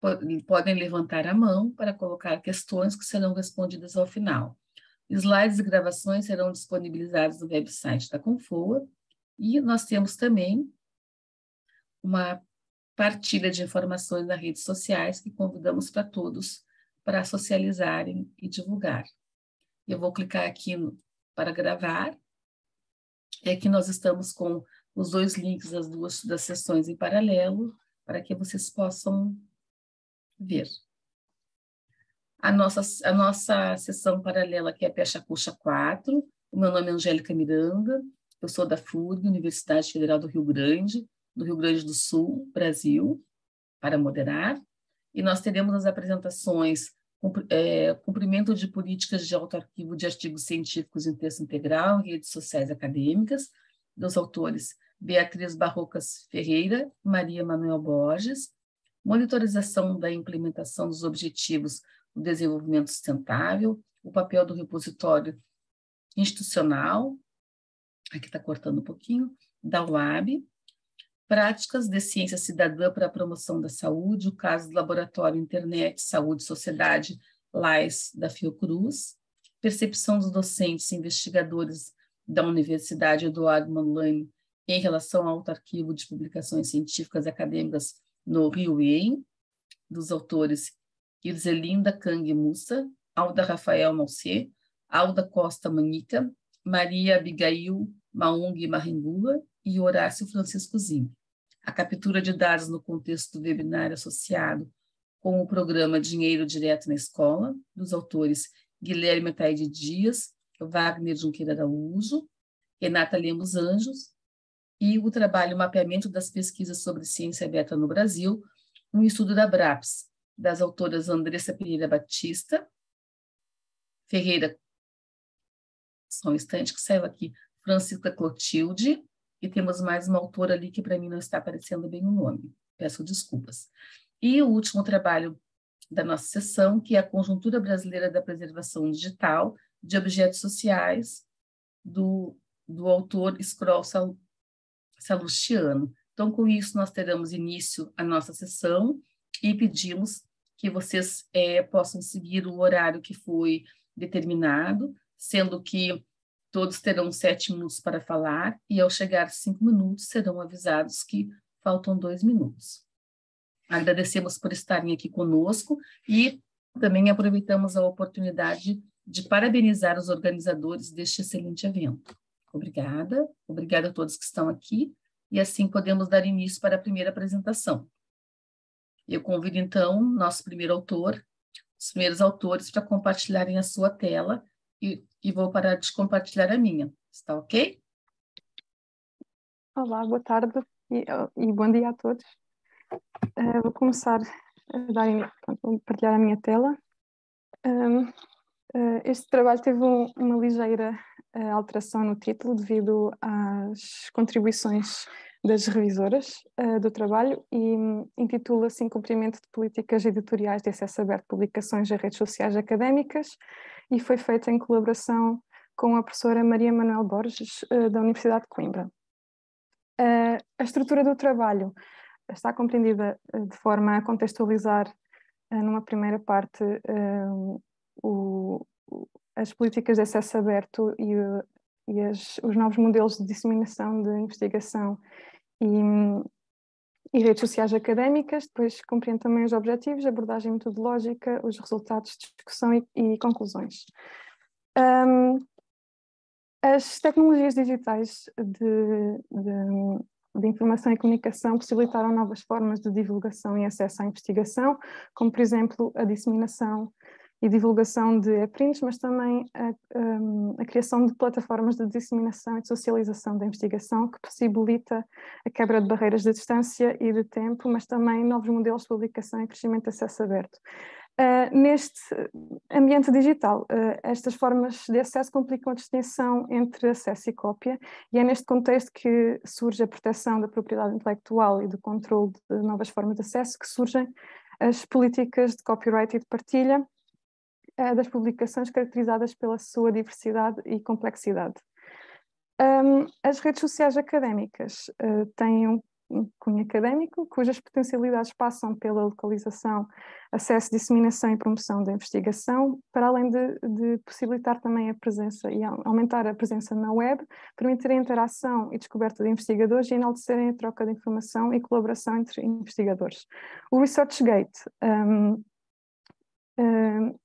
podem levantar a mão para colocar questões que serão respondidas ao final. Slides e gravações serão disponibilizados no website da Confoa e nós temos também uma partilha de informações nas redes sociais que convidamos para todos para socializarem e divulgar. Eu vou clicar aqui para gravar. É que nós estamos com os dois links das sessões em paralelo para que vocês possam ver. A nossa sessão paralela aqui é Pecha Coxa 4. O meu nome é Angélica Miranda, eu sou da FURG, Universidade Federal do Rio Grande do Sul, Brasil, para moderar. E nós teremos as apresentações cumprimento de políticas de autoarquivo de artigos científicos em texto integral em redes sociais acadêmicas, dos autores Beatriz Barrocas Ferreira, Maria Manuel Borges, monitorização da implementação dos objetivos do desenvolvimento sustentável, o papel do repositório institucional, aqui está cortando um pouquinho, da UAB, práticas de ciência cidadã para a promoção da saúde, o caso do Laboratório Internet, Saúde e Sociedade, LAIS, da Fiocruz, percepção dos docentes e investigadores da Universidade Eduardo Mondlane em relação ao autarquivo de publicações científicas e acadêmicas no Rio EM, dos autores Irzelinda Kang Mussa, Alda Rafael Malcê, Alda Costa Manica, Maria Abigail Maung Marringula e Horácio Francisco Zimp. A captura de dados no contexto do webinar associado com o programa Dinheiro Direto na Escola, dos autores Guilherme Ataíde Dias, Wagner Junqueira Araújo, Renata Lemos Anjos, e o trabalho Mapeamento das Pesquisas sobre Ciência Aberta no Brasil, um estudo da BRAPS, das autoras Andressa Pereira Batista, Ferreira, só um instante que saiu aqui, Francisca Clotilde, e temos mais uma autora ali que para mim não está aparecendo bem o nome, peço desculpas. E o último trabalho da nossa sessão, que é a Conjuntura Brasileira da Preservação Digital de Objetos Sociais, do autor Scroll Salustiano. Então, com isso, nós teremos início a nossa sessão e pedimos que vocês possam seguir o horário que foi determinado, sendo que todos terão 7 minutos para falar e, ao chegar 5 minutos, serão avisados que faltam 2 minutos. Agradecemos por estarem aqui conosco e também aproveitamos a oportunidade de parabenizar os organizadores deste excelente evento. Obrigada a todos que estão aqui e assim podemos dar início para a primeira apresentação. Eu convido, então, nosso primeiro autor, os primeiros autores para compartilharem a sua tela e vou parar de compartilhar a minha. Está ok? Olá, boa tarde e bom dia a todos. Vou começar a partilhar a minha tela. Este trabalho teve uma ligeira alteração no título devido às contribuições das revisoras do trabalho e intitula-se Cumprimento de Políticas Editoriais de Acesso Aberto de Publicações em Redes Sociais Académicas e foi feita em colaboração com a professora Maria Manuel Borges, da Universidade de Coimbra. A estrutura do trabalho está compreendida de forma a contextualizar, numa primeira parte, as políticas de acesso aberto e os novos modelos de disseminação de investigação e redes sociais académicas. Depois compreende também os objetivos, a abordagem metodológica, os resultados de discussão e conclusões. As tecnologias digitais de informação e comunicação possibilitaram novas formas de divulgação e acesso à investigação, como, por exemplo, a disseminação e divulgação de e-prints, mas também a criação de plataformas de disseminação e de socialização da investigação, que possibilita a quebra de barreiras de distância e de tempo, mas também novos modelos de publicação e crescimento de acesso aberto. Neste ambiente digital, estas formas de acesso complicam a distinção entre acesso e cópia, e é neste contexto que surge a proteção da propriedade intelectual e do controle de novas formas de acesso, que surgem as políticas de copyright e de partilha das publicações, caracterizadas pela sua diversidade e complexidade. As redes sociais académicas têm cunho académico, cujas potencialidades passam pela localização, acesso, disseminação e promoção da investigação, para além de possibilitar também a presença e aumentar a presença na web, permitir a interação e descoberta de investigadores e enaltecerem a troca de informação e colaboração entre investigadores. O ResearchGate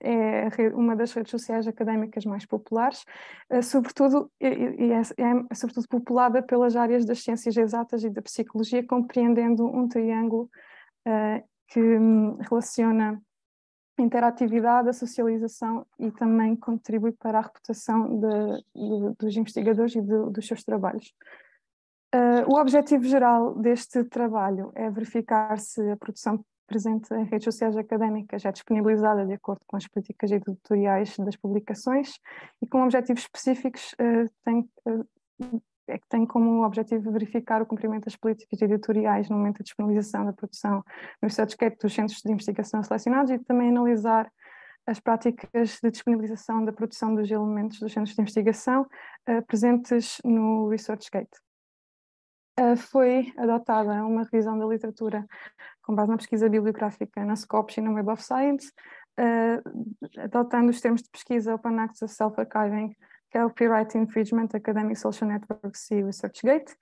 é uma das redes sociais académicas mais populares, sobretudo, é sobretudo populada pelas áreas das ciências exatas e da psicologia, compreendendo um triângulo que relaciona a interatividade, a socialização e também contribui para a reputação dos investigadores e dos seus trabalhos. O objetivo geral deste trabalho é verificar se a produção presente em redes sociais académicas é disponibilizada de acordo com as políticas editoriais das publicações e com objetivos específicos tem como objetivo verificar o cumprimento das políticas editoriais no momento da disponibilização da produção no ResearchGate dos centros de investigação selecionados e também analisar as práticas de disponibilização da produção dos elementos dos centros de investigação presentes no ResearchGate. Foi adotada uma revisão da literatura com base na pesquisa bibliográfica na Scopus e na Web of Science, adotando os termos de pesquisa Open Access Self-Archiving, Copyright Infringement, Academic Social Networks e ResearchGate,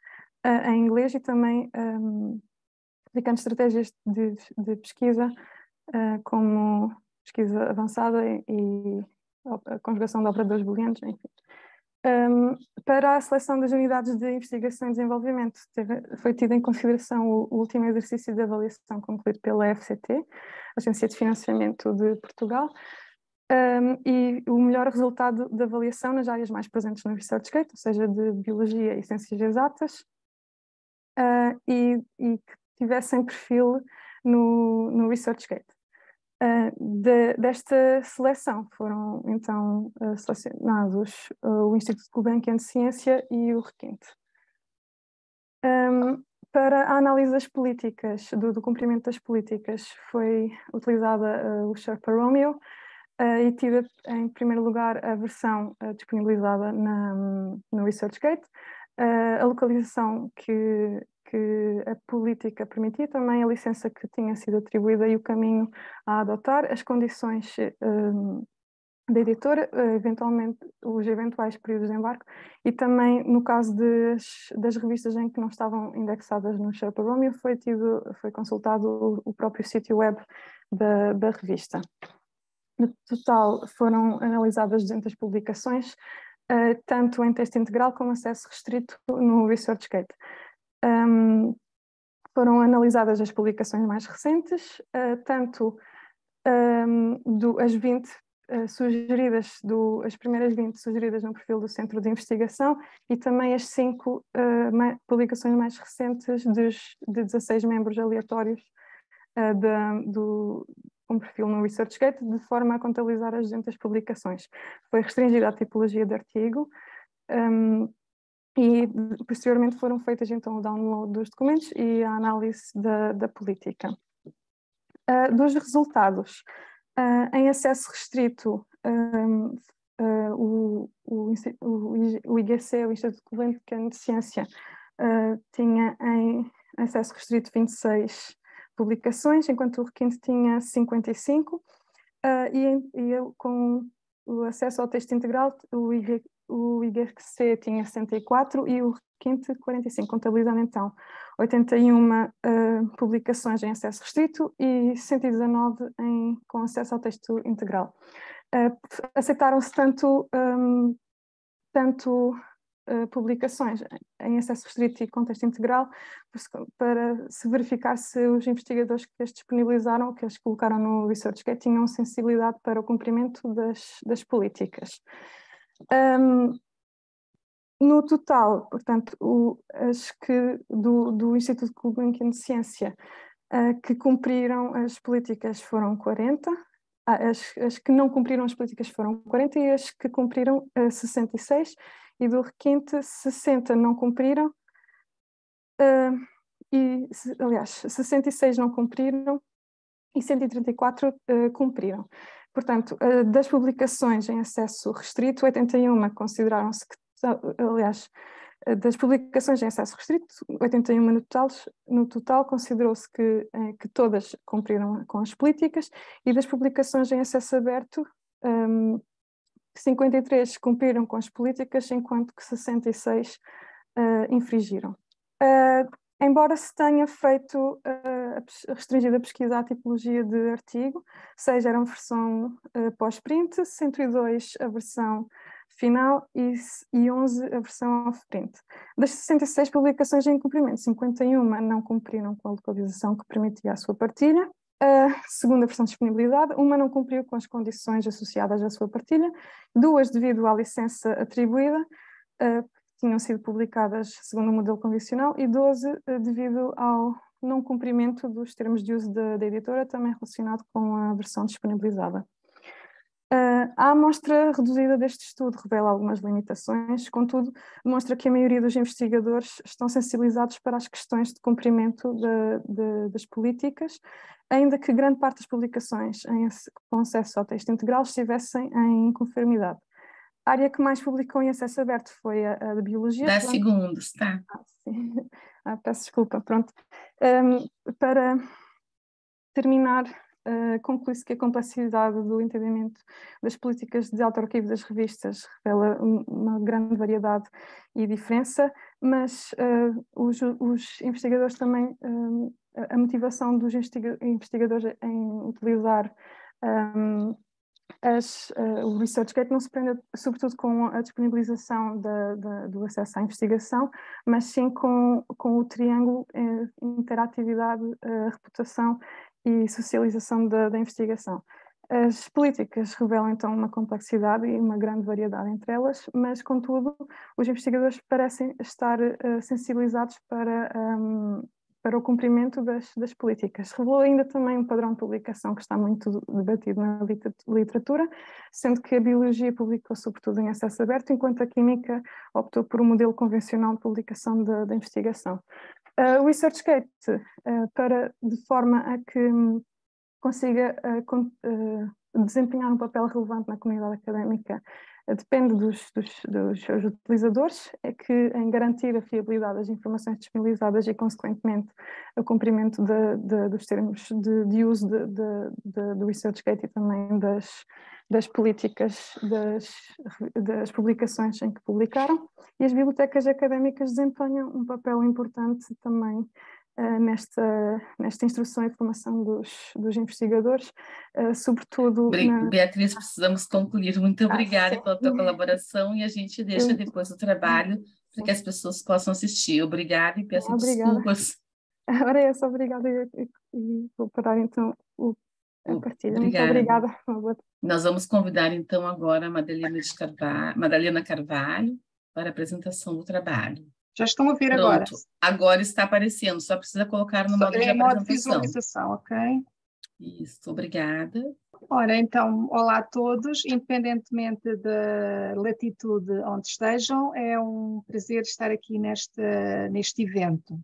em inglês, e também aplicando estratégias de pesquisa como pesquisa avançada e a conjugação de operadores booleanos, enfim. Para a seleção das unidades de investigação e desenvolvimento, foi tido em consideração o último exercício de avaliação concluído pela FCT, Agência de Financiamento de Portugal, e o melhor resultado da avaliação nas áreas mais presentes no ResearchGate, ou seja, de Biologia e Ciências Exatas, e que tivessem perfil no ResearchGate. Desta seleção foram então selecionados o Instituto Gulbenkian de Ciência e o Requinte. Para a análise das políticas, do cumprimento das políticas, foi utilizada o Sherpa Romeo e tida em primeiro lugar a versão disponibilizada no ResearchGate, a localização que a política permitia, também a licença que tinha sido atribuída e o caminho a adotar, as condições da editora, eventualmente os eventuais períodos de embarque e também no caso das revistas em que não estavam indexadas no Sherpa Romeo foi consultado o próprio sítio web da revista. No total foram analisadas 200 publicações, tanto em texto integral como acesso restrito no ResearchGate. Foram analisadas as publicações mais recentes, tanto as 20 sugeridas, as primeiras 20 sugeridas no perfil do Centro de Investigação e também as 5 publicações mais recentes de 16 membros aleatórios com perfil no ResearchGate, de forma a contabilizar as 200 publicações. Foi restringida a tipologia de artigo, e posteriormente foram feitas então o download dos documentos e a análise da política. Dos resultados, em acesso restrito, o IGC, o Instituto Gulbenkian de Ciência, tinha em acesso restrito 26 publicações, enquanto o Requinte tinha 55, e com o acesso ao texto integral, o IGC tinha 64 e o Requinte 45, contabilizando então 81 publicações em acesso restrito e 119 com acesso ao texto integral. Aceitaram-se tanto publicações em acesso restrito e com texto integral para se verificar se os investigadores que as disponibilizaram, que as colocaram no ResearchGate, tinham sensibilidade para o cumprimento das políticas. No total, portanto, do Instituto Gulbenkian de Ciência que cumpriram as políticas foram 40, as que não cumpriram as políticas foram 40 e as que cumpriram 66, e do Requinte 60 não cumpriram, aliás, 66 não cumpriram e 134 cumpriram. Portanto, das publicações em acesso restrito, 81 consideraram-se que, aliás, Das publicações em acesso restrito, 81 no total considerou-se que todas cumpriram com as políticas, e das publicações em acesso aberto, 53 cumpriram com as políticas, enquanto que 66 infringiram. Embora se tenha feito restringida a pesquisa à tipologia de artigo, 6 eram versão pós-print, 102 a versão final e 11 a versão off-print. Das 66 publicações em cumprimento, 51 não cumpriram com a localização que permitia a sua partilha, segundo a versão de disponibilidade, uma não cumpriu com as condições associadas à sua partilha, 2 devido à licença atribuída, tinham sido publicadas segundo o modelo condicional, e 12 devido ao não cumprimento dos termos de uso da editora, também relacionado com a versão disponibilizada. A amostra reduzida deste estudo revela algumas limitações, contudo, demonstra que a maioria dos investigadores estão sensibilizados para as questões de cumprimento das políticas, ainda que grande parte das publicações com acesso ao texto integral estivessem em conformidade. A área que mais publicou em acesso aberto foi a de Biologia. 10 segundos, tá? Sim. Peço desculpa, pronto. Para terminar, conclui-se que a complexidade do entendimento das políticas de autorarquivo das revistas revela uma grande variedade e diferença, mas os investigadores também, a motivação dos investigadores em utilizar o ResearchGate não se prende sobretudo com a disponibilização do acesso à investigação, mas sim com o triângulo interatividade, reputação e socialização da investigação. As políticas revelam então uma complexidade e uma grande variedade entre elas, mas contudo os investigadores parecem estar sensibilizados para o cumprimento das políticas. Revelou ainda também um padrão de publicação que está muito debatido na literatura, sendo que a Biologia publicou sobretudo em acesso aberto, enquanto a Química optou por um modelo convencional de publicação da investigação. O ResearchGate, de forma a que consiga desempenhar um papel relevante na comunidade académica, depende dos seus utilizadores, é que em garantir a fiabilidade das informações disponibilizadas e, consequentemente, o cumprimento dos termos de uso do ResearchGate e também das políticas das publicações em que publicaram. E as bibliotecas académicas desempenham um papel importante também nesta instrução e formação dos investigadores, sobretudo... Beatriz, precisamos concluir. Muito obrigada pela tua colaboração, e a gente deixa depois o trabalho para que as pessoas possam assistir. Obrigada e peço desculpas. Ora, é só obrigada, e vou parar então a partilha. Obrigada. Muito obrigada. Nós vamos convidar então agora a Madalena Carvalho para a apresentação do trabalho. Já estão a ver. Pronto. Agora? Agora está aparecendo, só precisa colocar no modo de apresentação. Modo de visualização, ok? Isso, obrigada. Ora, então, olá a todos, independentemente da latitude onde estejam, é um prazer estar aqui neste evento.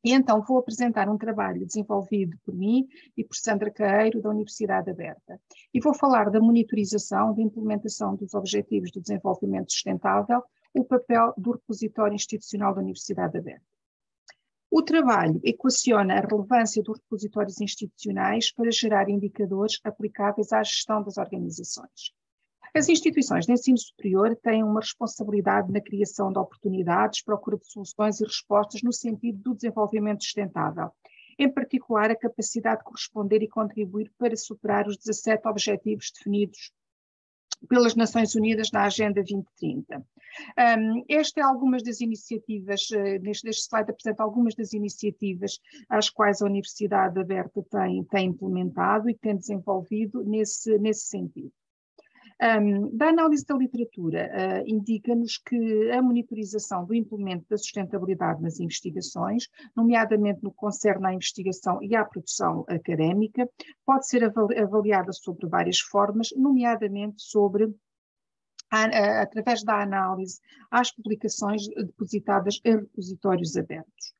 E então vou apresentar um trabalho desenvolvido por mim e por Sandra Caeiro, da Universidade Aberta. E vou falar da monitorização, da implementação dos Objetivos do Desenvolvimento Sustentável, o papel do repositório institucional da Universidade Aberta. O trabalho equaciona a relevância dos repositórios institucionais para gerar indicadores aplicáveis à gestão das organizações. As instituições de ensino superior têm uma responsabilidade na criação de oportunidades, procura de soluções e respostas no sentido do desenvolvimento sustentável, em particular a capacidade de corresponder e contribuir para superar os 17 objetivos definidos pelas Nações Unidas na Agenda 2030. Esta é algumas das iniciativas, neste slide apresenta algumas das iniciativas às quais a Universidade Aberta tem implementado e tem desenvolvido nesse sentido. Da análise da literatura, indica-nos que a monitorização do implemento da sustentabilidade nas investigações, nomeadamente no que concerne à investigação e à produção académica, pode ser avaliada sobre várias formas, nomeadamente através da análise às publicações depositadas em repositórios abertos.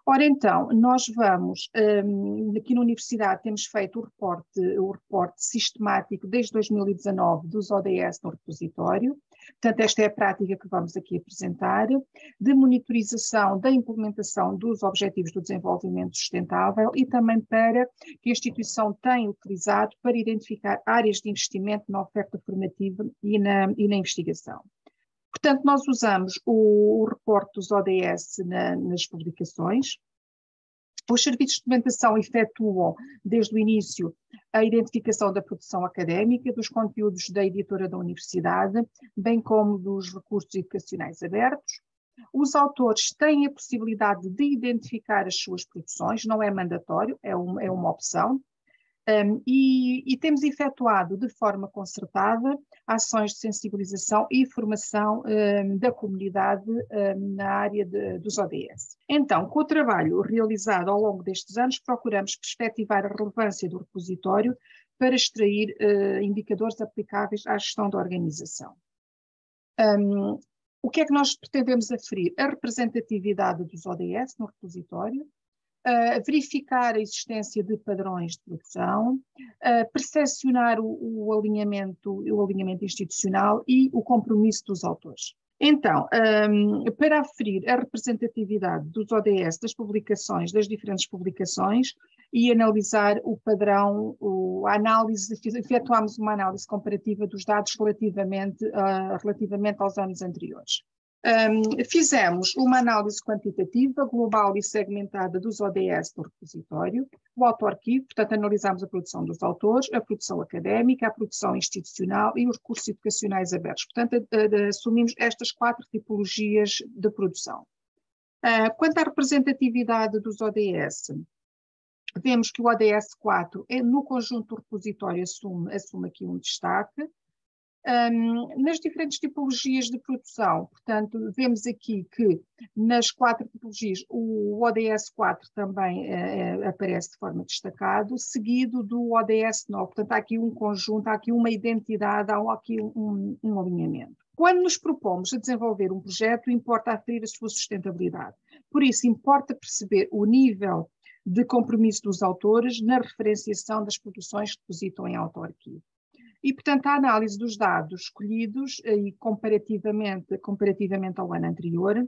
Ora então, nós vamos, aqui na Universidade temos feito o reporte sistemático desde 2019 dos ODS no repositório. Portanto, esta é a prática que vamos aqui apresentar, de monitorização da implementação dos Objetivos do Desenvolvimento Sustentável e também para que a instituição tem utilizado para identificar áreas de investimento na oferta formativa e na investigação. Portanto, nós usamos o reporte dos ODS nas publicações. Os serviços de documentação efetuam, desde o início, a identificação da produção académica, dos conteúdos da editora da universidade, bem como dos recursos educacionais abertos. Os autores têm a possibilidade de identificar as suas produções, não é mandatório, é uma opção. E temos efetuado de forma concertada ações de sensibilização e formação da comunidade na área dos ODS. Então, com o trabalho realizado ao longo destes anos, procuramos perspectivar a relevância do repositório para extrair indicadores aplicáveis à gestão da organização. O que é que nós pretendemos aferir? A representatividade dos ODS no repositório, verificar a existência de padrões de produção, percepcionar o alinhamento institucional e o compromisso dos autores. Então, para aferir a representatividade dos ODS das diferentes publicações e analisar o padrão, efetuámos uma análise comparativa dos dados relativamente aos anos anteriores. Fizemos uma análise quantitativa, global e segmentada dos ODS do repositório, o auto-arquivo, portanto analisámos a produção dos autores, a produção académica, a produção institucional e os recursos educacionais abertos. Portanto, assumimos estas 4 tipologias de produção. Quanto à representatividade dos ODS, vemos que o ODS 4, no conjunto do repositório, assume aqui um destaque. Nas diferentes tipologias de produção, portanto, vemos aqui que nas 4 tipologias o ODS 4 também aparece de forma destacado, seguido do ODS 9, portanto há aqui um conjunto, há aqui uma identidade, há aqui um alinhamento. Quando nos propomos a desenvolver um projeto, importa aferir a sua sustentabilidade, por isso importa perceber o nível de compromisso dos autores na referenciação das produções que depositam em auto-arquivo. E, portanto, a análise dos dados escolhidos, e comparativamente ao ano anterior,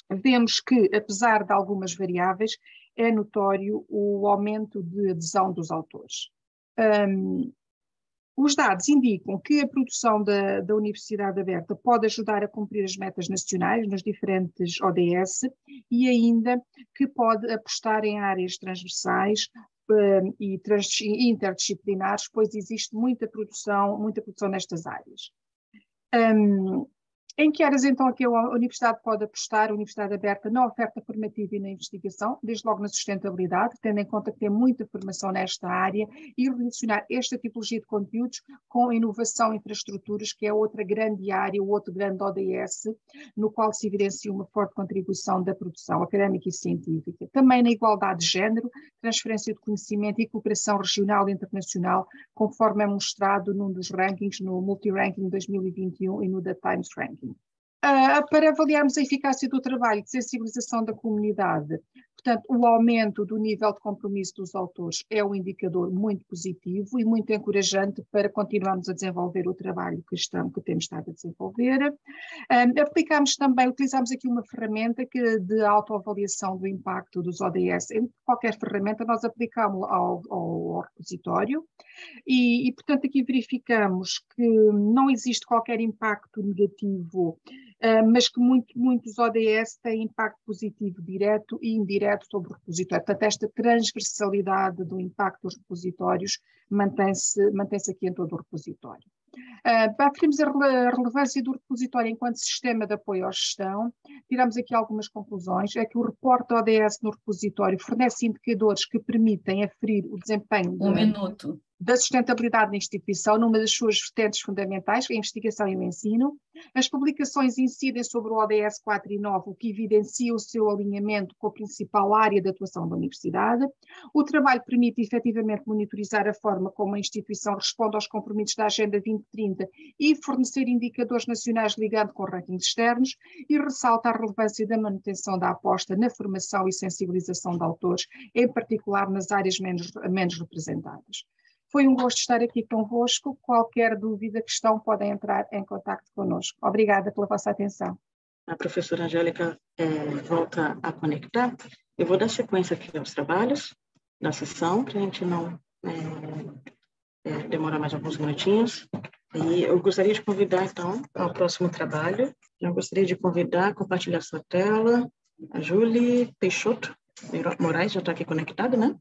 vemos que, apesar de algumas variáveis, é notório o aumento de adesão dos autores. Os dados indicam que a produção da Universidade Aberta pode ajudar a cumprir as metas nacionais nos diferentes ODS e ainda que pode apostar em áreas transversais e interdisciplinares, pois existe muita produção nestas áreas. Em que áreas então aqui a Universidade pode apostar, a Universidade Aberta, na oferta formativa e na investigação, desde logo na sustentabilidade, tendo em conta que tem muita formação nesta área, e relacionar esta tipologia de conteúdos com a inovação e infraestruturas, que é outra grande área, o outro grande ODS, no qual se evidencia uma forte contribuição da produção académica e científica. Também na igualdade de género, transferência de conhecimento e cooperação regional e internacional, conforme é mostrado num dos rankings, no Multi-Ranking 2021 e no The Times Ranking. Para avaliarmos a eficácia do trabalho de sensibilização da comunidade, portanto, o aumento do nível de compromisso dos autores é um indicador muito positivo e muito encorajante para continuarmos a desenvolver o trabalho que temos estado a desenvolver. Utilizamos aqui uma ferramenta de autoavaliação do impacto dos ODS. Em qualquer ferramenta nós aplicamos ao repositório e, portanto, aqui verificamos que não existe qualquer impacto negativo, mas que muitos ODS têm impacto positivo direto e indireto sobre o repositório. Portanto, esta transversalidade do impacto dos repositórios mantém-se aqui em todo o repositório. Para aferirmos a relevância do repositório enquanto sistema de apoio à gestão, tiramos aqui algumas conclusões. É que o reporte ODS no repositório fornece indicadores que permitem aferir o desempenho da sustentabilidade da instituição numa das suas vertentes fundamentais, a investigação e o ensino. As publicações incidem sobre o ODS 4 e 9, o que evidencia o seu alinhamento com a principal área de atuação da universidade. O trabalho permite efetivamente monitorizar a forma como a instituição responde aos compromissos da Agenda 2030 e fornecer indicadores nacionais ligando com rankings externos, e ressalta a relevância da manutenção da aposta na formação e sensibilização de autores, em particular nas áreas menos representadas. Foi um gosto estar aqui convosco. Qualquer dúvida, questão, podem entrar em contato connosco. Obrigada pela vossa atenção. A professora Angélica volta a conectar. Eu vou dar sequência aqui aos trabalhos da sessão, para a gente não demorar mais alguns minutinhos. E eu gostaria de convidar, então, ao próximo trabalho. Eu gostaria de convidar a compartilhar sua tela. A Júlia Peixoto Moraes já está aqui conectada, né?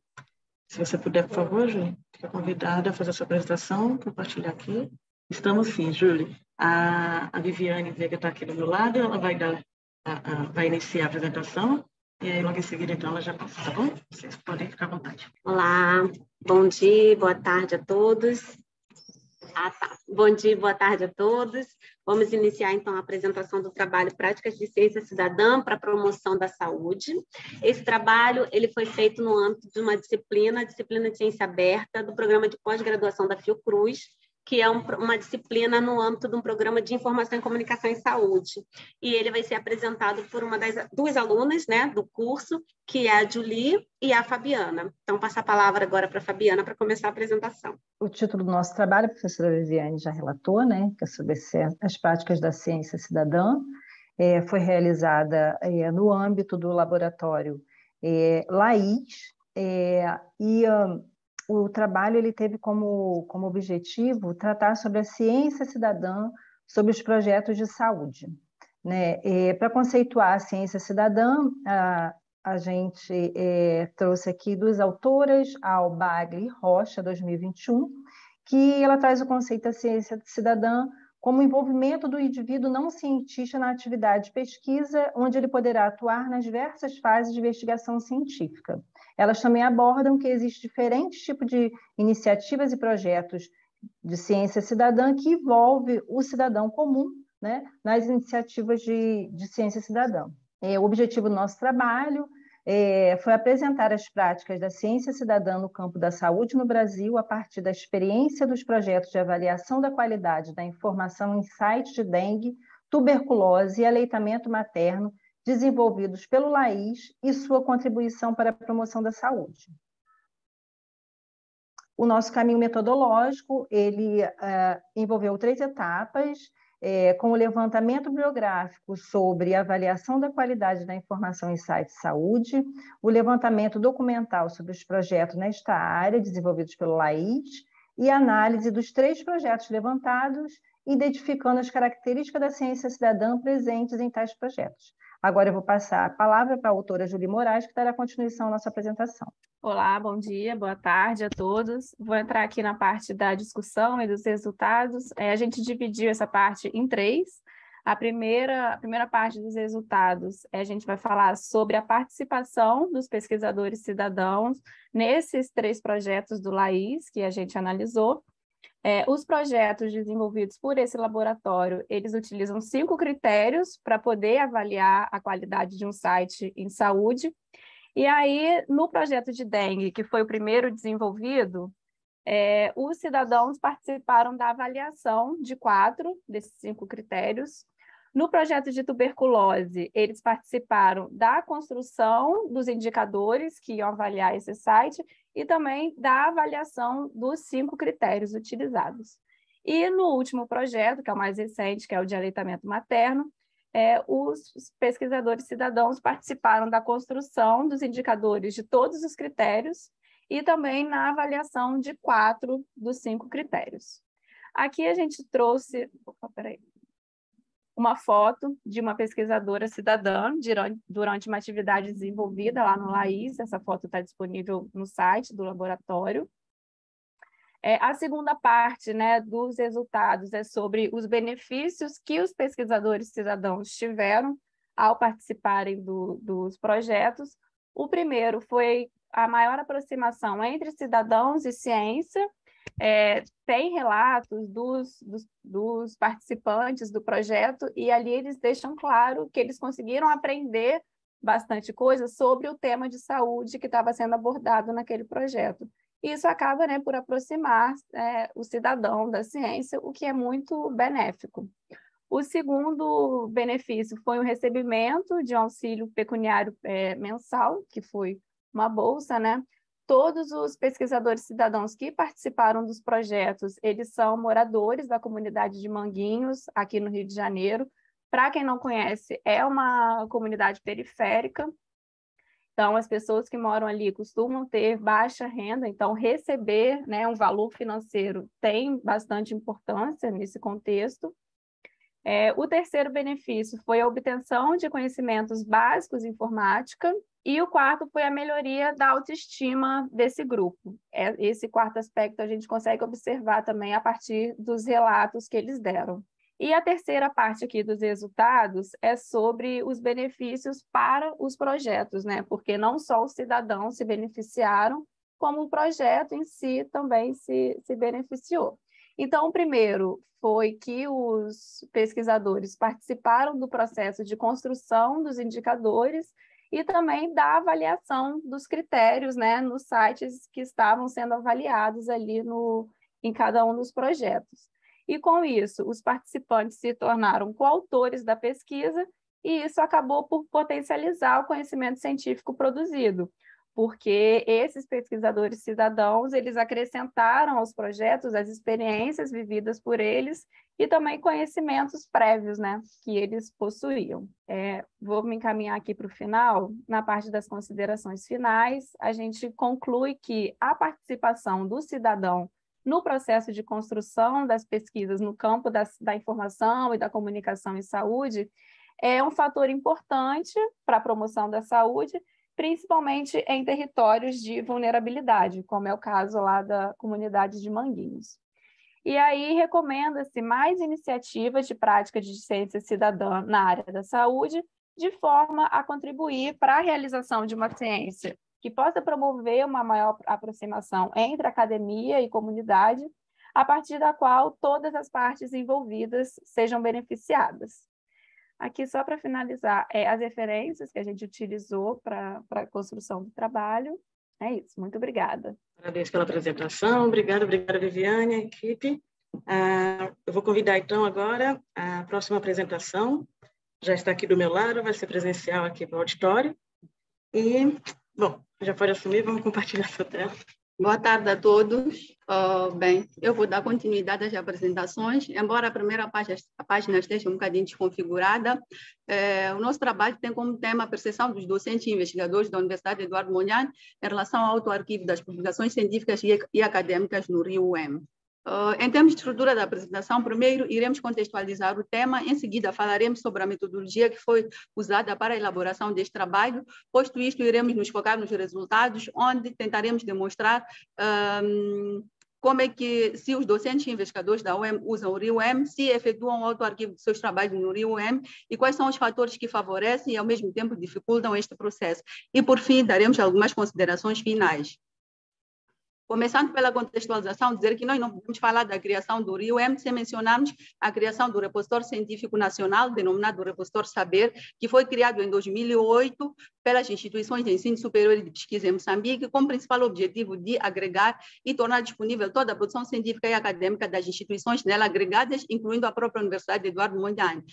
Se você puder, por favor, Júlia, fica convidada a fazer a sua apresentação, compartilhar aqui. Estamos sim, Júlia. A Viviane Veiga está aqui do meu lado, ela vai iniciar a apresentação, e aí logo em seguida, então, ela já passa, tá bom? Vocês podem ficar à vontade. Olá, bom dia, boa tarde a todos. Bom dia, boa tarde a todos. Vamos iniciar, então, a apresentação do trabalho Práticas de Ciência Cidadã para a Promoção da Saúde. Esse trabalho ele foi feito no âmbito de uma disciplina, a disciplina de Ciência Aberta, do programa de pós-graduação da Fiocruz, que é uma disciplina no âmbito de um programa de Informação e Comunicação em Saúde. E ele vai ser apresentado por uma das duas alunas, né, do curso, que é a Julie e a Fabiana. Então, passo a palavra agora para a Fabiana para começar a apresentação. O título do nosso trabalho, a professora Viviane já relatou, né, que é sobre as práticas da ciência cidadã, foi realizada no âmbito do laboratório LAIS, o trabalho ele teve como objetivo tratar sobre a ciência cidadã, sobre os projetos de saúde, né? Para conceituar a ciência cidadã, a gente trouxe aqui duas autoras, a Albagli Rocha, 2021, que ela traz o conceito da ciência cidadã como envolvimento do indivíduo não cientista na atividade de pesquisa, onde ele poderá atuar nas diversas fases de investigação científica. Elas também abordam que existem diferentes tipos de iniciativas e projetos de ciência cidadã que envolve o cidadão comum, né, nas iniciativas de ciência cidadã. O objetivo do nosso trabalho foi apresentar as práticas da ciência cidadã no campo da saúde no Brasil a partir da experiência dos projetos de avaliação da qualidade da informação em sites de dengue, tuberculose e aleitamento materno desenvolvidos pelo LAIS e sua contribuição para a promoção da saúde. O nosso caminho metodológico, ele envolveu 3 etapas, com o levantamento bibliográfico sobre a avaliação da qualidade da informação em sites de saúde, o levantamento documental sobre os projetos nesta área, desenvolvidos pelo LAIS, e a análise dos 3 projetos levantados, identificando as características da ciência cidadã presentes em tais projetos. Agora eu vou passar a palavra para a autora Júlia Moraes, que dará continuação à nossa apresentação. Olá, bom dia, boa tarde a todos. Vou entrar aqui na parte da discussão e dos resultados. A gente dividiu essa parte em 3. A primeira parte dos resultados, a gente vai falar sobre a participação dos pesquisadores cidadãos nesses 3 projetos do LAIS que a gente analisou. Os projetos desenvolvidos por esse laboratório, eles utilizam 5 critérios para poder avaliar a qualidade de um site em saúde. E aí, no projeto de dengue, que foi o primeiro desenvolvido, os cidadãos participaram da avaliação de 4 desses 5 critérios. No projeto de tuberculose, eles participaram da construção dos indicadores que iam avaliar esse site e também da avaliação dos 5 critérios utilizados. E no último projeto, que é o mais recente, que é o de aleitamento materno, os pesquisadores cidadãos participaram da construção dos indicadores de todos os critérios e também na avaliação de 4 dos 5 critérios. Aqui a gente trouxe uma foto de uma pesquisadora cidadã durante uma atividade desenvolvida lá no LAIS. Essa foto está disponível no site do laboratório. A segunda parte, né, dos resultados é sobre os benefícios que os pesquisadores cidadãos tiveram ao participarem dos projetos. O primeiro foi a maior aproximação entre cidadãos e ciência. Tem relatos dos participantes do projeto e ali eles deixam claro que eles conseguiram aprender bastante coisa sobre o tema de saúde que estava sendo abordado naquele projeto. E isso acaba, né, por aproximar o cidadão da ciência, o que é muito benéfico. O segundo benefício foi o recebimento de um auxílio pecuniário mensal, que foi uma bolsa, né, todos os pesquisadores cidadãos que participaram dos projetos, eles são moradores da comunidade de Manguinhos, aqui no Rio de Janeiro. Para quem não conhece, é uma comunidade periférica. Então, as pessoas que moram ali costumam ter baixa renda, então receber, né, um valor financeiro tem bastante importância nesse contexto. O terceiro benefício foi a obtenção de conhecimentos básicos em informática, e o quarto foi a melhoria da autoestima desse grupo. Esse quarto aspecto a gente consegue observar também a partir dos relatos que eles deram. E a terceira parte aqui dos resultados é sobre os benefícios para os projetos, né? Porque não só os cidadãos se beneficiaram, como o projeto em si também se beneficiou. Então, o primeiro foi que os pesquisadores participaram do processo de construção dos indicadores e também da avaliação dos critérios, né, nos sites que estavam sendo avaliados ali em cada um dos projetos. E, com isso, os participantes se tornaram coautores da pesquisa e isso acabou por potencializar o conhecimento científico produzido, porque esses pesquisadores cidadãos, eles acrescentaram aos projetos as experiências vividas por eles e também conhecimentos prévios, né, que eles possuíam. Vou me encaminhar aqui para o final. Na parte das considerações finais, a gente conclui que a participação do cidadão no processo de construção das pesquisas no campo da informação e da comunicação em saúde é um fator importante para a promoção da saúde, principalmente em territórios de vulnerabilidade, como é o caso lá da comunidade de Manguinhos. E aí recomenda-se mais iniciativas de prática de ciência cidadã na área da saúde, de forma a contribuir para a realização de uma ciência que possa promover uma maior aproximação entre academia e comunidade, a partir da qual todas as partes envolvidas sejam beneficiadas. Aqui, só para finalizar, as referências que a gente utilizou para a construção do trabalho. É isso, muito obrigada. Agradeço pela apresentação, obrigada, Viviane, equipe. Eu vou convidar, então, agora a próxima apresentação. Já está aqui do meu lado, vai ser presencial aqui no auditório. E, bom, já pode assumir, vamos compartilhar sua tela. Boa tarde a todos. Bem, eu vou dar continuidade às apresentações, embora a primeira página esteja um bocadinho desconfigurada. O nosso trabalho tem como tema a percepção dos docentes e investigadores da Universidade Eduardo Mondlane em relação ao autoarquivo das publicações científicas e acadêmicas no Rio-UEM. Em termos de estrutura da apresentação, primeiro iremos contextualizar o tema, em seguida falaremos sobre a metodologia que foi usada para a elaboração deste trabalho. Posto isto, iremos nos focar nos resultados, onde tentaremos demonstrar como é que, se os docentes e investigadores da UEM usam o Rio-UEM, se efetuam o autoarquivo de seus trabalhos no Rio-UEM e quais são os fatores que favorecem e, ao mesmo tempo, dificultam este processo. E, por fim, daremos algumas considerações finais. Começando pela contextualização, dizer que nós não podemos falar da criação do Rio-UEM sem mencionarmos a criação do Repositório Científico Nacional, denominado Repositório Saber, que foi criado em 2008 pelas instituições de ensino superior e de pesquisa em Moçambique, com o principal objetivo de agregar e tornar disponível toda a produção científica e acadêmica das instituições nela agregadas, incluindo a própria Universidade Eduardo Mondlane.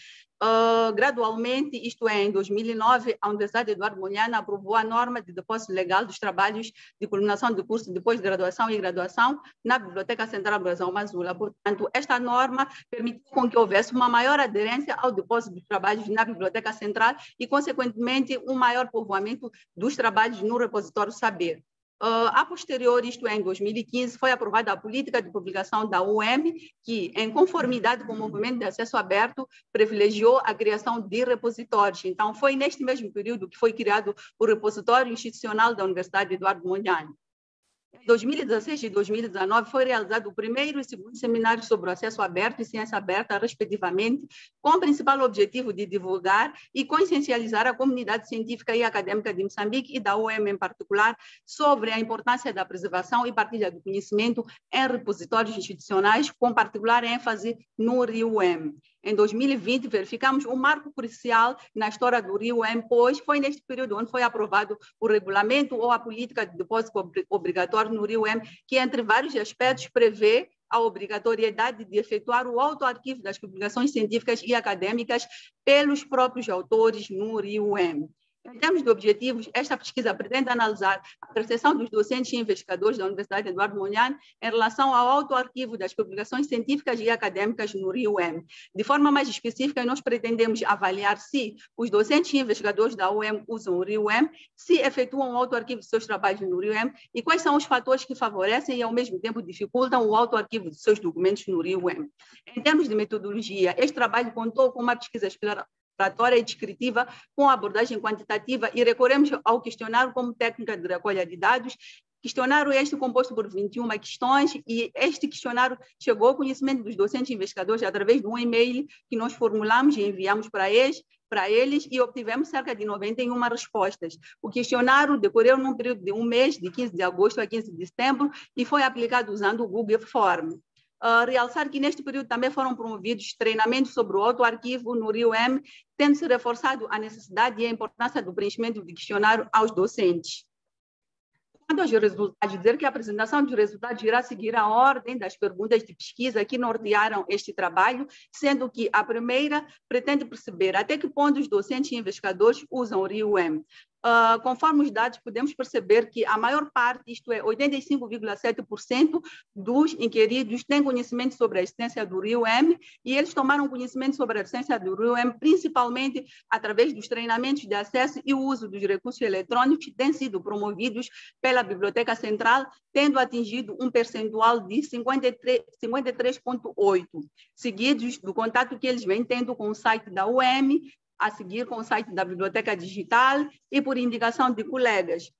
Gradualmente, isto é, em 2009, a Universidade Eduardo Mondlane aprovou a norma de depósito legal dos trabalhos de culminação de curso de pós-graduação e graduação na Biblioteca Central Brasão Mazula. Portanto, esta norma permitiu com que houvesse uma maior aderência ao depósito dos trabalhos na Biblioteca Central e, consequentemente, um maior povoamento dos trabalhos no repositório Saber. A posterior, isto é, em 2015, foi aprovada a política de publicação da UEM, que, em conformidade com o movimento de acesso aberto, privilegiou a criação de repositórios. Então, foi neste mesmo período que foi criado o repositório institucional da Universidade Eduardo Mondlane. Em 2016 e 2019 foi realizado o primeiro e segundo seminário sobre o acesso aberto e ciência aberta, respectivamente, com o principal objetivo de divulgar e consciencializar a comunidade científica e acadêmica de Moçambique e da UEM em particular sobre a importância da preservação e partilha do conhecimento em repositórios institucionais, com particular ênfase no Rio-UEM. Em 2020, verificamos um marco crucial na história do Rio-UEM, pois foi neste período onde foi aprovado o regulamento ou a política de depósito obrigatório no Rio-UEM, que, entre vários aspectos, prevê a obrigatoriedade de efetuar o autoarquivo das publicações científicas e acadêmicas pelos próprios autores no Rio-UEM. Em termos de objetivos, esta pesquisa pretende analisar a percepção dos docentes e investigadores da Universidade Eduardo Mondlane em relação ao autoarquivo das publicações científicas e acadêmicas no RIUM. De forma mais específica, nós pretendemos avaliar se os docentes e investigadores da UEM usam o RIUM, se efetuam o autoarquivo de seus trabalhos no RIUM e quais são os fatores que favorecem e, ao mesmo tempo, dificultam o autoarquivo de seus documentos no RIUM. Em termos de metodologia, este trabalho contou com uma pesquisa exploratória e descritiva com abordagem quantitativa e recorremos ao questionário como técnica de recolha de dados. Questionário este composto por 21 questões e este questionário chegou ao conhecimento dos docentes e investigadores através de um e-mail que nós formulamos e enviamos para eles e obtivemos cerca de 91 respostas. O questionário decorreu num período de um mês, de 15 de agosto a 15 de setembro, e foi aplicado usando o Google Form. Realçar que neste período também foram promovidos treinamentos sobre o autoarquivo no RIUM, tendo-se reforçado a necessidade e a importância do preenchimento do questionário aos docentes. Quanto aos resultados, dizer que a apresentação dos resultados irá seguir a ordem das perguntas de pesquisa que nortearam este trabalho, sendo que a primeira pretende perceber até que ponto os docentes e investigadores usam o RIUM. Conforme os dados, podemos perceber que a maior parte, isto é, 85,7% dos inquiridos têm conhecimento sobre a existência do RIUM e eles tomaram conhecimento sobre a existência do RIUM principalmente através dos treinamentos de acesso e o uso dos recursos eletrônicos que têm sido promovidos pela Biblioteca Central, tendo atingido um percentual de 53,8%, seguidos do contato que eles vêm tendo com o site da UEM, a seguir com o site da Biblioteca Digital e por indicação de colegas.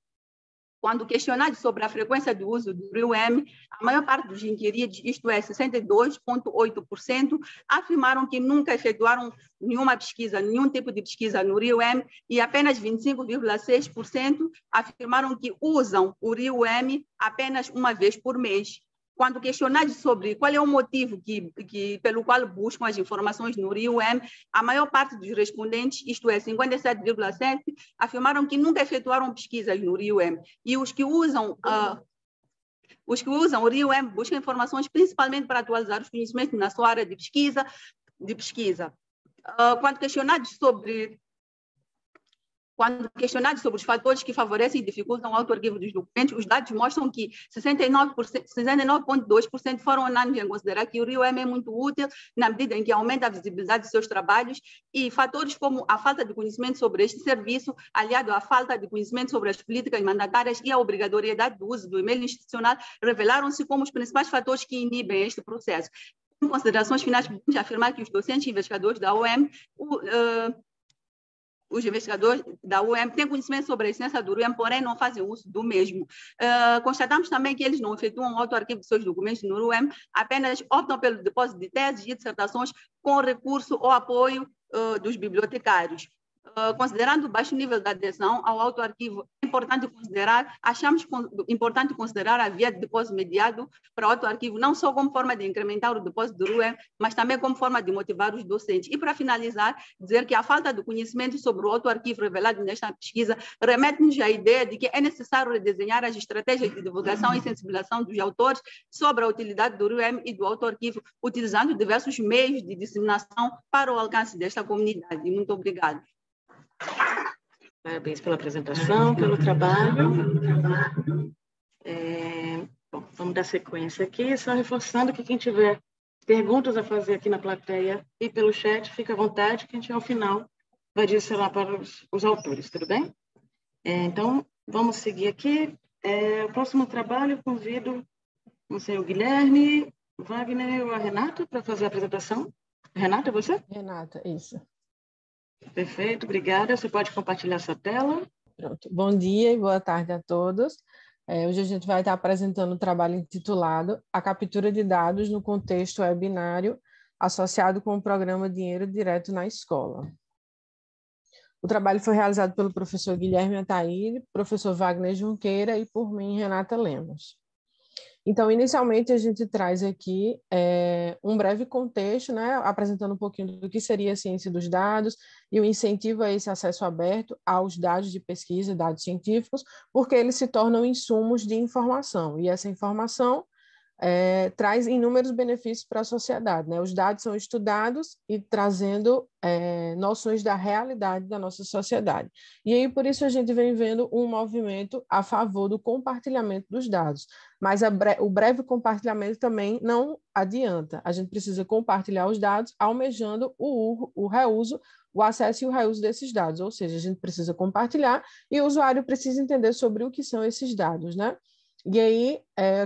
Quando questionados sobre a frequência do uso do RIUM, a maior parte dos inquiridos, isto é, 62,8%, afirmaram que nunca efetuaram nenhuma pesquisa, nenhum tipo de pesquisa no RIUM e apenas 25,6% afirmaram que usam o RIUM apenas uma vez por mês. Quando questionados sobre qual é o motivo pelo qual buscam as informações no RIUM, a maior parte dos respondentes, isto é, 57,7%, afirmaram que nunca efetuaram pesquisas no RIUM. E os que usam o RIUM buscam informações principalmente para atualizar os conhecimentos na sua área de pesquisa. Quando questionados sobre os fatores que favorecem e dificultam o autoarquivo dos documentos, os dados mostram que 69,2% foram unânimes em considerar que o RIUM é muito útil na medida em que aumenta a visibilidade de seus trabalhos e fatores como a falta de conhecimento sobre este serviço, aliado à falta de conhecimento sobre as políticas mandatárias e a obrigatoriedade do uso do e-mail institucional, revelaram-se como os principais fatores que inibem este processo. Em considerações finais, podemos afirmar que os docentes e investigadores da UEM os investigadores da UEM têm conhecimento sobre a existência do RIUM, porém não fazem uso do mesmo. Constatamos também que eles não efetuam o autoarquivo de seus documentos no RIUM, apenas optam pelo depósito de teses e dissertações com recurso ou apoio dos bibliotecários. Considerando o baixo nível de adesão ao autoarquivo, achamos importante considerar a via de depósito mediado para o autoarquivo, não só como forma de incrementar o depósito do RIUM, mas também como forma de motivar os docentes. E, para finalizar, dizer que a falta de conhecimento sobre o autoarquivo revelado nesta pesquisa remete-nos à ideia de que é necessário redesenhar as estratégias de divulgação e sensibilização dos autores sobre a utilidade do RIUM e do autoarquivo, utilizando diversos meios de disseminação para o alcance desta comunidade. Muito obrigada. Parabéns pela apresentação, pelo trabalho. Bom, vamos dar sequência aqui, só reforçando que quem tiver perguntas a fazer aqui na plateia e pelo chat, fica à vontade, que a gente, ao final, vai direcionar para os autores, tudo bem? Então, vamos seguir aqui. O próximo trabalho, convido o senhor Guilherme, Wagner ou a Renata para fazer a apresentação. Renata, é você? Renata, isso. Perfeito, obrigada. Você pode compartilhar sua tela. Pronto. Bom dia e boa tarde a todos. Hoje a gente vai estar apresentando um trabalho intitulado A Captura de Dados no Contexto Webinário associado com o programa Dinheiro Direto na Escola. O trabalho foi realizado pelo professor Guilherme Ataíde, professor Wagner Junqueira e por mim, Renata Lemos. Então, inicialmente, a gente traz aqui um breve contexto, né, apresentando um pouquinho do que seria a ciência dos dados e o incentivo a esse acesso aberto aos dados de pesquisa, dados científicos, porque eles se tornam insumos de informação, e essa informação traz inúmeros benefícios para a sociedade, né? Os dados são estudados e trazendo noções da realidade da nossa sociedade. E aí, por isso, a gente vem vendo um movimento a favor do compartilhamento dos dados. Mas o breve compartilhamento também não adianta. A gente precisa compartilhar os dados, almejando o reuso, o acesso e o reuso desses dados. Ou seja, a gente precisa compartilhar e o usuário precisa entender sobre o que são esses dados, né? E aí,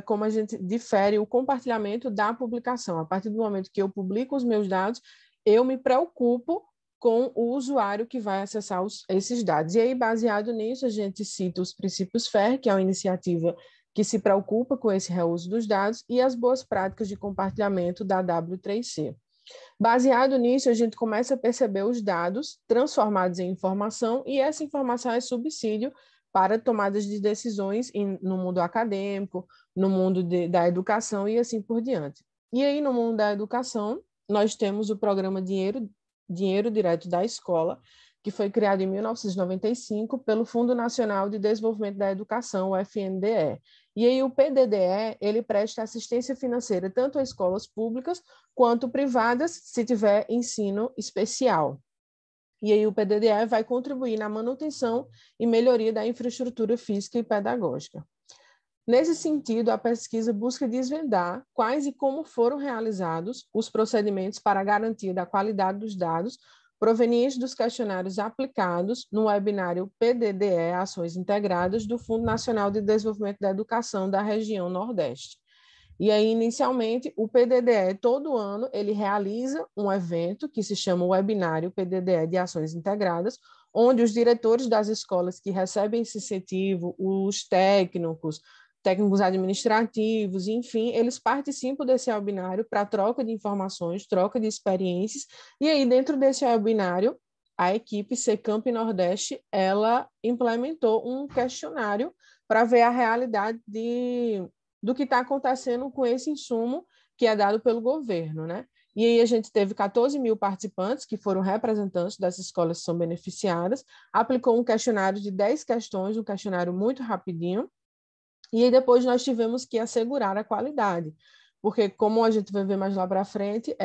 como a gente difere o compartilhamento da publicação. A partir do momento que eu publico os meus dados, eu me preocupo com o usuário que vai acessar esses dados. E aí, baseado nisso, a gente cita os princípios FAIR, que é uma iniciativa que se preocupa com esse reuso dos dados, e as boas práticas de compartilhamento da W3C. Baseado nisso, a gente começa a perceber os dados transformados em informação, e essa informação é subsídio para tomadas de decisões no mundo acadêmico, no mundo da educação e assim por diante. E aí, no mundo da educação, nós temos o programa Dinheiro Direto da Escola, que foi criado em 1995 pelo Fundo Nacional de Desenvolvimento da Educação, o FNDE. E aí o PDDE, ele presta assistência financeira tanto a escolas públicas quanto privadas, se tiver ensino especial. E aí o PDDE vai contribuir na manutenção e melhoria da infraestrutura física e pedagógica. Nesse sentido, a pesquisa busca desvendar quais e como foram realizados os procedimentos para a garantia da qualidade dos dados provenientes dos questionários aplicados no webinário PDDE Ações Integradas do Fundo Nacional de Desenvolvimento da Educação da região Nordeste. E aí, inicialmente, o PDDE, todo ano, ele realiza um evento que se chama o Webinário PDDE de Ações Integradas, onde os diretores das escolas que recebem esse incentivo, os técnicos administrativos, enfim, eles participam desse webinário para troca de informações, troca de experiências, e aí, dentro desse webinário, a equipe Secamp Nordeste, ela implementou um questionário para ver a realidade do que está acontecendo com esse insumo que é dado pelo governo, né? E aí a gente teve 14 mil participantes, que foram representantes das escolas que são beneficiadas, aplicou um questionário de 10 questões, um questionário muito rapidinho, e aí depois nós tivemos que assegurar a qualidade, porque como a gente vai ver mais lá para frente,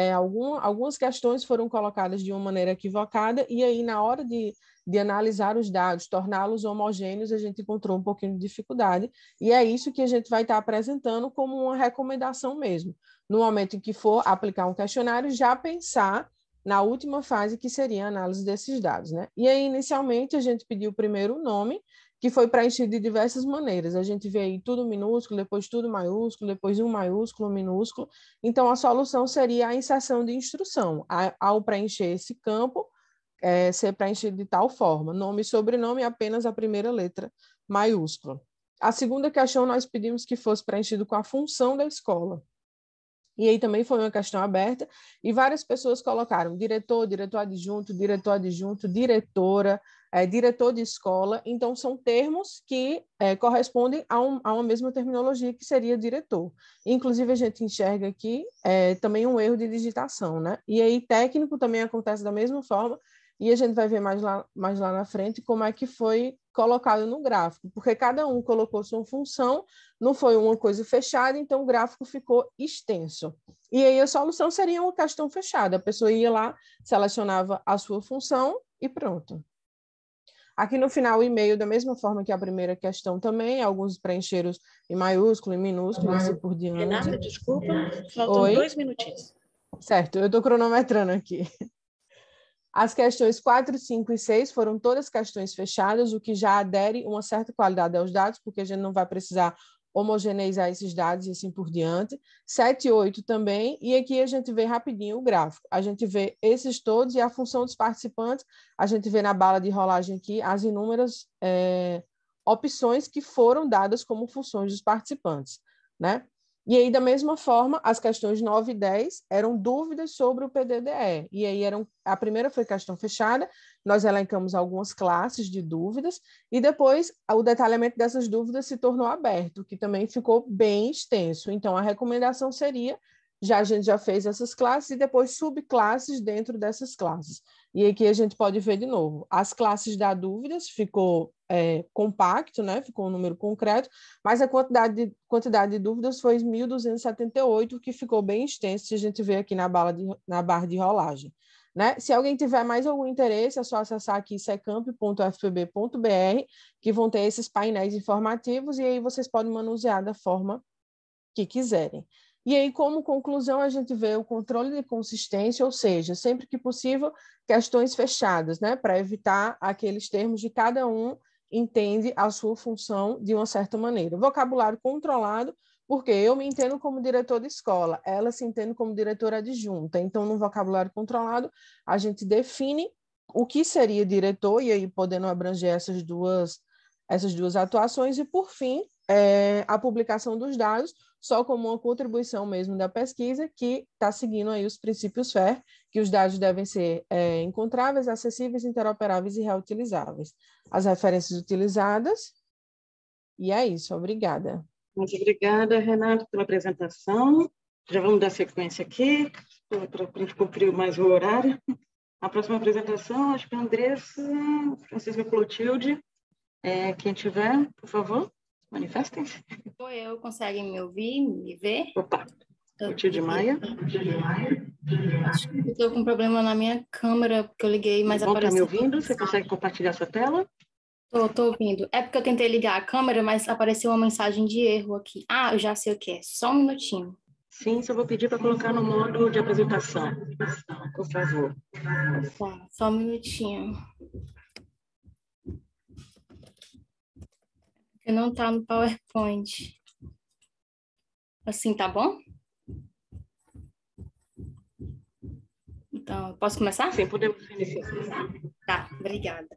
algumas questões foram colocadas de uma maneira equivocada, e aí na hora de analisar os dados, torná-los homogêneos, a gente encontrou um pouquinho de dificuldade, e é isso que a gente vai estar apresentando como uma recomendação mesmo. No momento em que for aplicar um questionário, já pensar na última fase, que seria a análise desses dados, né? E aí, inicialmente, a gente pediu primeiro o nome, que foi preenchido de diversas maneiras. A gente vê aí tudo minúsculo, depois tudo maiúsculo, depois um maiúsculo, minúsculo. Então, a solução seria a inserção de instrução. Ao preencher esse campo, ser preenchido de tal forma, nome e sobrenome, apenas a primeira letra maiúscula. A segunda questão, nós pedimos que fosse preenchido com a função da escola. E aí também foi uma questão aberta, e várias pessoas colocaram diretor, diretor adjunto, diretora, diretor de escola. Então, são termos que correspondem a uma mesma terminologia, que seria diretor. Inclusive, a gente enxerga aqui também um erro de digitação, né? E aí, técnico também acontece da mesma forma, e a gente vai ver mais lá na frente como é que foi colocado no gráfico, porque cada um colocou sua função, não foi uma coisa fechada, então o gráfico ficou extenso. E aí a solução seria uma questão fechada, a pessoa ia lá, selecionava a sua função e pronto. Aqui no final, o e-mail, da mesma forma que a primeira questão também, alguns preencheram em maiúsculo, em minúsculo, assim por diante. Renata, desculpa, faltam 2 minutinhos. Certo, eu estou cronometrando aqui. As questões 4, 5 e 6 foram todas questões fechadas, o que já adere uma certa qualidade aos dados, porque a gente não vai precisar homogeneizar esses dados e assim por diante. 7 e 8 também, e aqui a gente vê rapidinho o gráfico. A gente vê esses todos e a função dos participantes, a gente vê na bala de rolagem aqui as inúmeras opções que foram dadas como funções dos participantes, né? E aí, da mesma forma, as questões 9 e 10 eram dúvidas sobre o PDDE. E aí, a primeira foi questão fechada, nós elencamos algumas classes de dúvidas, e depois o detalhamento dessas dúvidas se tornou aberto, que também ficou bem extenso. Então, a recomendação seria a gente já fez essas classes e depois subclasses dentro dessas classes. E aqui a gente pode ver de novo. As classes da dúvidas ficou compacto, né? Ficou um número concreto, mas a quantidade de dúvidas foi 1.278, que ficou bem extenso, se a gente vê aqui na barra de rolagem. Né? Se alguém tiver mais algum interesse, é só acessar aqui secamp.fpb.br, que vão ter esses painéis informativos, e aí vocês podem manusear da forma que quiserem. E aí, como conclusão, a gente vê o controle de consistência, ou seja, sempre que possível, questões fechadas, né? Para evitar aqueles termos de cada um entende a sua função de uma certa maneira. Vocabulário controlado, porque eu me entendo como diretor de escola, ela se entende como diretora adjunta. Então, no vocabulário controlado, a gente define o que seria diretor, e aí podendo abranger essas duas atuações, e, por fim, a publicação dos dados, só como uma contribuição mesmo da pesquisa, que está seguindo aí os princípios FAIR, que os dados devem ser encontráveis, acessíveis, interoperáveis e reutilizáveis. As referências utilizadas, e é isso, obrigada. Muito obrigada, Renata, pela apresentação. Já vamos dar sequência aqui, para a gente cumprir mais o horário. A próxima apresentação, acho que é a Andressa Francisca Clotilde. Quem tiver, por favor, manifestem-se. Eu, conseguem me ouvir, me ver? Opa, Clotilde Maia. Acho que eu estou com problema na minha câmera, porque eu liguei, mas apareceu... Está me ouvindo? Você consegue compartilhar sua tela? Estou ouvindo. É porque eu tentei ligar a câmera, mas apareceu uma mensagem de erro aqui. Ah, eu já sei o que é. Só um minutinho. Sim, só vou pedir para colocar no modo de apresentação, por favor. Tá, só um minutinho. Porque não está no PowerPoint. Assim, tá bom? Então, posso começar? Sim, podemos iniciar. Tá, obrigada.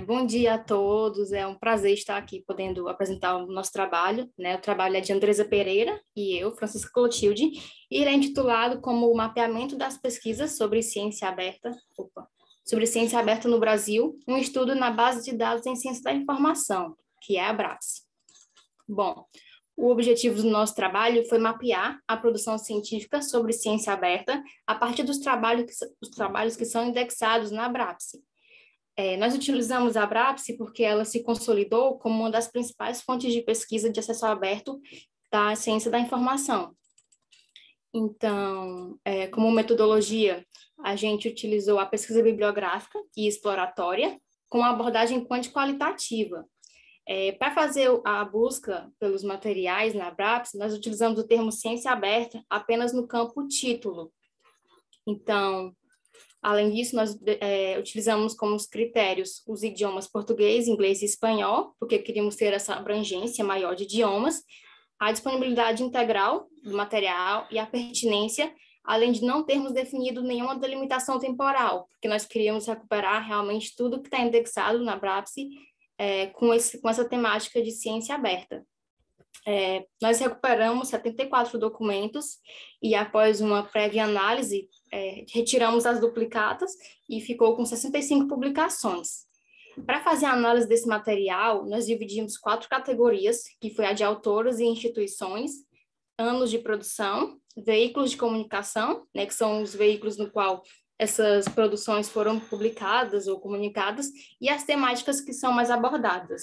Bom dia a todos, é um prazer estar aqui podendo apresentar o nosso trabalho, né? O trabalho é de Andressa Pereira e eu, Francisca Clotilde, e ele é intitulado como o mapeamento das pesquisas sobre ciência aberta no Brasil, um estudo na base de dados em ciência da informação, que é a BRAPSE. Bom, o objetivo do nosso trabalho foi mapear a produção científica sobre ciência aberta a partir dos trabalhos que são indexados na BRAPSE. Nós utilizamos a BRAPSE porque ela se consolidou como uma das principais fontes de pesquisa de acesso aberto da ciência da informação. Então, como metodologia, a gente utilizou a pesquisa bibliográfica e exploratória com a abordagem quanti-qualitativa. Para fazer a busca pelos materiais na BRAPSE, nós utilizamos o termo ciência aberta apenas no campo título. Então, além disso, nós utilizamos como critérios os idiomas português, inglês e espanhol, porque queríamos ter essa abrangência maior de idiomas, a disponibilidade integral do material e a pertinência, além de não termos definido nenhuma delimitação temporal, porque nós queríamos recuperar realmente tudo que está indexado na BRAPSE com essa temática de ciência aberta. Nós recuperamos 74 documentos e, após uma prévia análise, retiramos as duplicatas e ficou com 65 publicações. Para fazer a análise desse material, nós dividimos 4 categorias, que foi a de autores e instituições, anos de produção, veículos de comunicação, né, que são os veículos no qual essas produções foram publicadas ou comunicadas, e as temáticas que são mais abordadas.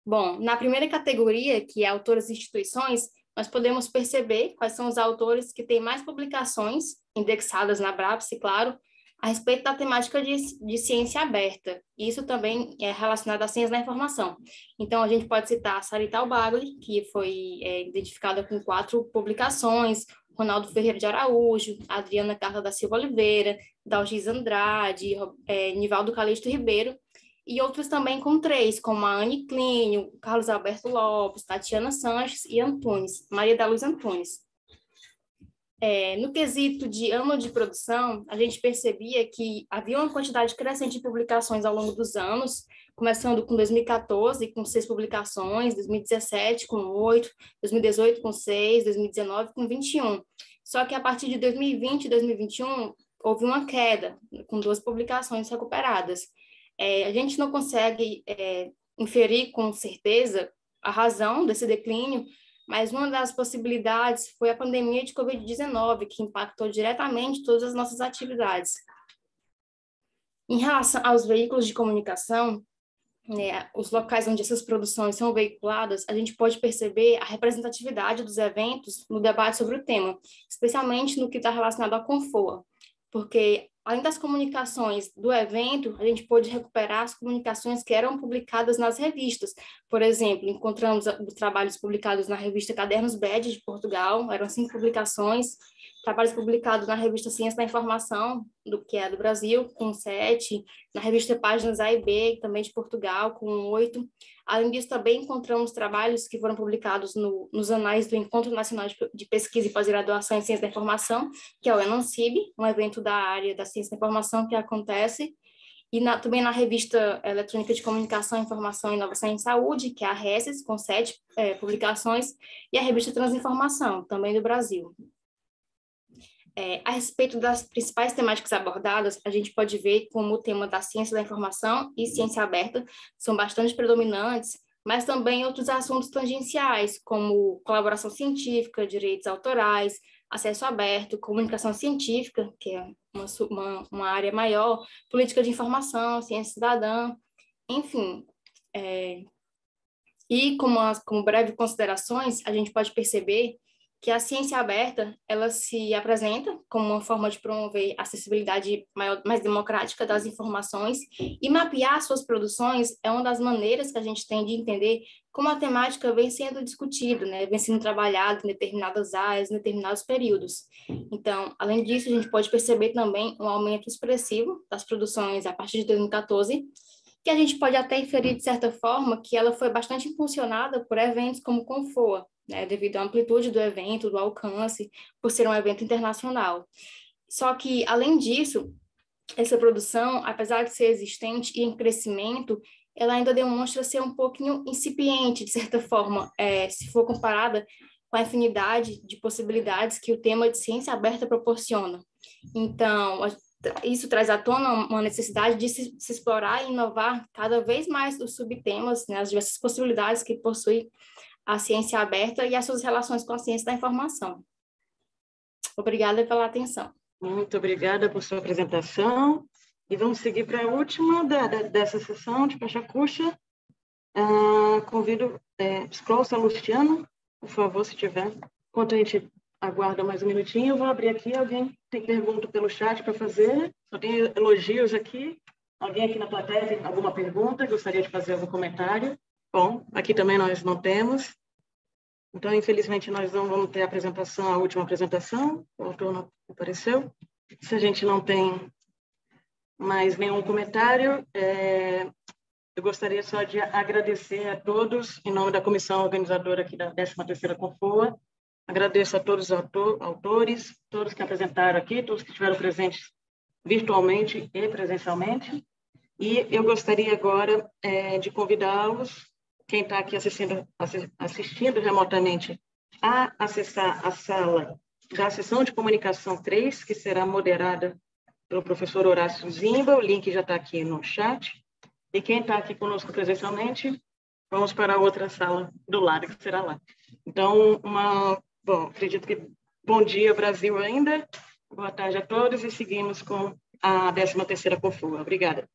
Bom, na primeira categoria, que é autores e instituições, nós podemos perceber quais são os autores que têm mais publicações, indexadas na BRAPSE, claro, a respeito da temática de ciência aberta. Isso também é relacionado à ciência da informação. Então, a gente pode citar a Sarita Albagli, que foi identificada com 4 publicações, Ronaldo Ferreira de Araújo, Adriana Carla da Silva Oliveira, Dalgis Andrade, Nivaldo Calixto Ribeiro, e outros também com 3, como a Anne Clínio, Carlos Alberto Lopes, Tatiana Sanches e Antunes, Maria da Luz Antunes. No quesito de ano de produção, a gente percebia que havia uma quantidade crescente de publicações ao longo dos anos, começando com 2014, com 6 publicações, 2017 com 8, 2018 com 6, 2019 com 21. Só que a partir de 2020 e 2021, houve uma queda, com 2 publicações recuperadas. A gente não consegue inferir com certeza a razão desse declínio, mas uma das possibilidades foi a pandemia de Covid-19, que impactou diretamente todas as nossas atividades. Em relação aos veículos de comunicação, né, os locais onde essas produções são veiculadas, a gente pode perceber a representatividade dos eventos no debate sobre o tema, especialmente no que está relacionado à Confoa, porque além das comunicações do evento, a gente pôde recuperar as comunicações que eram publicadas nas revistas. Por exemplo, encontramos os trabalhos publicados na revista Cadernos Bad, de Portugal, eram 5 publicações, trabalhos publicados na revista Ciência da Informação, que é do Brasil, com 7, na revista Páginas A e B, também de Portugal, com 8. Além disso, também encontramos trabalhos que foram publicados nos anais do Encontro Nacional de Pesquisa e Pós-Graduação em Ciência da Informação, que é o ENANCIB, um evento da área da Ciência da Informação que acontece, e também na revista Eletrônica de Comunicação, Informação e Inovação em Saúde, que é a RESES, com 7 publicações, e a revista Transinformação, também do Brasil. A respeito das principais temáticas abordadas, a gente pode ver como o tema da ciência da informação e ciência aberta são bastante predominantes, mas também outros assuntos tangenciais, como colaboração científica, direitos autorais, acesso aberto, comunicação científica, que é uma área maior, política de informação, ciência cidadã, enfim. E como breves considerações, a gente pode perceber que a ciência aberta, ela se apresenta como uma forma de promover a acessibilidade mais democrática das informações, e mapear suas produções é uma das maneiras que a gente tem de entender como a temática vem sendo discutida, né? Vem sendo trabalhada em determinadas áreas, em determinados períodos. Então, além disso, a gente pode perceber também um aumento expressivo das produções a partir de 2014, que a gente pode até inferir, de certa forma, que ela foi bastante impulsionada por eventos como Confoa, né, devido à amplitude do evento, do alcance, por ser um evento internacional. Só que, além disso, essa produção, apesar de ser existente e em crescimento, ela ainda demonstra ser um pouquinho incipiente, de certa forma, se for comparada com a infinidade de possibilidades que o tema de ciência aberta proporciona. Então, isso traz à tona uma necessidade de se explorar e inovar cada vez mais os subtemas, né, as diversas possibilidades que possui a ciência aberta e as suas relações com a ciência da informação. Obrigada pela atenção. Muito obrigada por sua apresentação. E vamos seguir para a última dessa sessão de Pachacucha. Convido Scroll Salustiano, por favor, se tiver. Enquanto a gente aguarda mais um minutinho, eu vou abrir aqui. Alguém tem pergunta pelo chat para fazer? Só tem elogios aqui. Alguém aqui na plateia tem alguma pergunta? Gostaria de fazer algum comentário? Bom, aqui também nós não temos. Então, infelizmente, nós não vamos ter a última apresentação. O autor não apareceu. Se a gente não tem mais nenhum comentário, eu gostaria só de agradecer a todos, em nome da comissão organizadora aqui da 13ª Confoa. Agradeço a todos os autores, todos que apresentaram aqui, todos que estiveram presentes virtualmente e presencialmente. E eu gostaria agora de convidá-los, quem está aqui assistindo remotamente, a acessar a sala da sessão de comunicação 3, que será moderada pelo professor Horácio Zimba. O link já está aqui no chat. E quem está aqui conosco presencialmente, vamos para a outra sala do lado, que será lá. Então, acredito que bom dia, Brasil, ainda. Boa tarde a todos e seguimos com a 13ª Confoa. Obrigada.